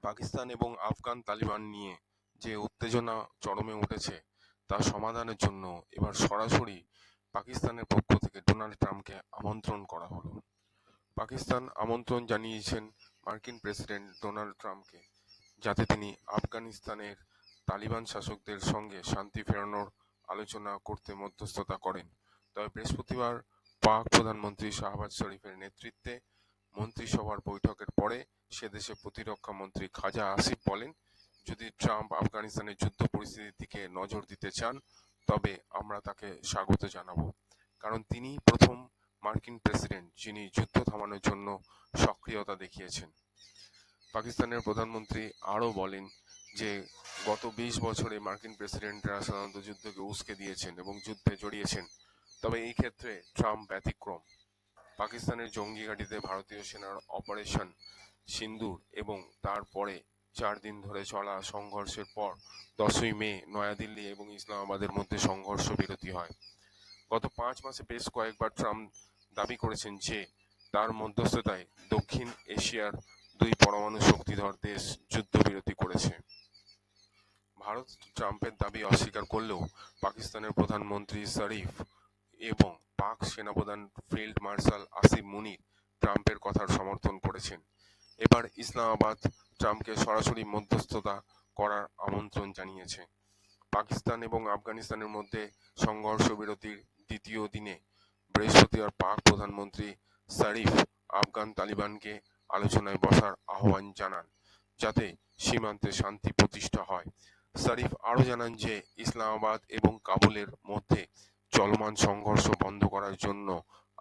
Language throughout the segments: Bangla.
পাকিস্তান এবং আফগান তালিবান নিয়ে যে উত্তেজনা চরমে উঠেছে তা সমাধানের জন্য এবার সরাসরি পাকিস্তানের পক্ষ থেকে ডোনাল্ড ট্রাম্পকে আমন্ত্রণ করা হলো। পাকিস্তান আমন্ত্রণ জানিয়েছেন মার্কিন প্রেসিডেন্ট ডোনাল্ড ট্রাম্পকে, যাতে তিনি আফগানিস্তানের তালিবান শাসকদের সঙ্গে শান্তি ফেরানোর আলোচনা করতে মধ্যস্থতা করেন। তবে বৃহস্পতিবার পাক প্রধানমন্ত্রী শাহবাজ শরীফের নেতৃত্বে মন্ত্রিসভার বৈঠকের পরে সে দেশের প্রতিরক্ষা মন্ত্রী খাজা আসিফ বলেন, যদি ট্রাম্প আফগানিস্তানের যুদ্ধ পরিস্থিতির দিকে নজর দিতে চান তবে আমরা তাকে স্বাগত জানাবো, কারণ তিনিই প্রথম মার্কিন প্রেসিডেন্ট যিনি যুদ্ধ থামানোর জন্য সক্রিয়তা দেখিয়েছেন। পাকিস্তানের প্রধানমন্ত্রী আরও বলেন যে গত ২০ বছরে মার্কিন প্রেসিডেন্টরা সাধারণত যুদ্ধকে উস্কে দিয়েছেন এবং যুদ্ধে জড়িয়েছেন, তবে এই ক্ষেত্রে ট্রাম্প ব্যতিক্রম। পাকিস্তানের জঙ্গি ঘাঁটিতে ভারতীয় সেনার অপারেশন সিন্দুর এবং তারপরে ৪ দিন ধরে চলা সংঘর্ষের পর ১০ই মে নয়াদিল্লি এবং ইসলামাবাদের মধ্যে সংঘর্ষ বিরতি হয়। গত ৫ মাসে বেশ কয়েকবার ট্রাম্প দাবি করেছেন যে তার মধ্যস্থতায় দক্ষিণ এশিয়ার ২ পরমাণু শক্তিধর দেশ যুদ্ধবিরতি করেছে। ভারত ট্রাম্পের দাবি অস্বীকার করলেও পাকিস্তানের প্রধানমন্ত্রী শরিফ এবং পাক সেনাপ্রধান ফিল্ড মার্শাল আসিম মুনির ট্রাম্পের কথার সমর্থন করেছেন। এবার ইসলামাবাদ ট্রাম্পকে সরাসরি মধ্যস্থতা করার আমন্ত্রণ জানিয়েছে। পাকিস্তান এবং আফগানিস্তানের মধ্যে সংঘর্ষ বিরতির দ্বিতীয় দিনে বৃহস্পতিবার পাক প্রধানমন্ত্রী শরিফ আফগান তালিবানকে আলোচনায় বসার আহ্বান জানান, যাতে সীমান্তে শান্তি প্রতিষ্ঠা হয়। শরিফ আরও জানান যে ইসলামাবাদ এবং কাবুলের মধ্যে চলমান সংঘর্ষ বন্ধ করার জন্য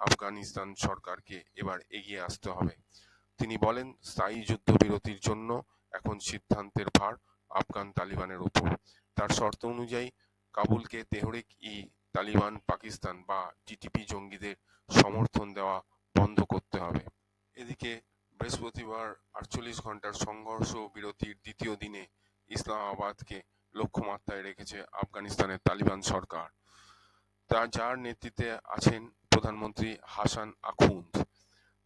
আফগানিস্তান সরকারকে এবার এগিয়ে আসতে হবে। তিনি বলেন, স্থায়ী যুদ্ধবিরতির জন্য এখন সিদ্ধান্তের ভার আফগান তালিবানের উপর। তার শর্ত অনুযায়ী কাবুলকে তেহরিক-ই-তালিবান পাকিস্তান বা টিটিপি জঙ্গিদের সমর্থন দেওয়া বন্ধ করতে হবে। এদিকে বৃহস্পতিবার ৪৮ ঘন্টার সংঘর্ষ বিরতির দ্বিতীয় দিনে ইসলামাবাদকে লক্ষ্যমাত্রায় রেখেছে আফগানিস্তানের তালিবান সরকার, যার নেতৃত্বে আছেন প্রধানমন্ত্রী হাসান আখুন্দ।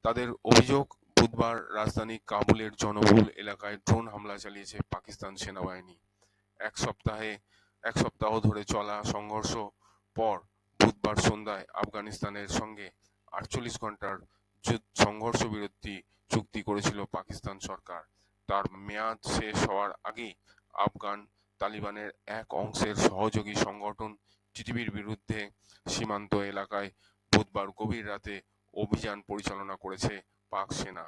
তাদের অভিযোগ, বুধবার রাজধানী কাবুলের জনবহুল এলাকায় ড্রোন হামলা চালিয়েছে পাকিস্তান সেনাবাহিনী। এক সপ্তাহ ধরে চলা সংঘর্ষ পর বুধবার সন্ধ্যায় আফগানিস্তানের সঙ্গে ৪৮ ঘন্টার সংঘর্ষ বিরতি চুক্তি করেছিল পাকিস্তান সরকার। তার মেয়াদ শেষ হওয়ার আগেই আফগান তালিবানের এক অংশের সহযোগী সংগঠন টিটিপির বিরুদ্ধে সীমান্ত এলাকায় বুধবার গভীর রাতে অভিযান পরিচালনা করেছে পাক সেনা।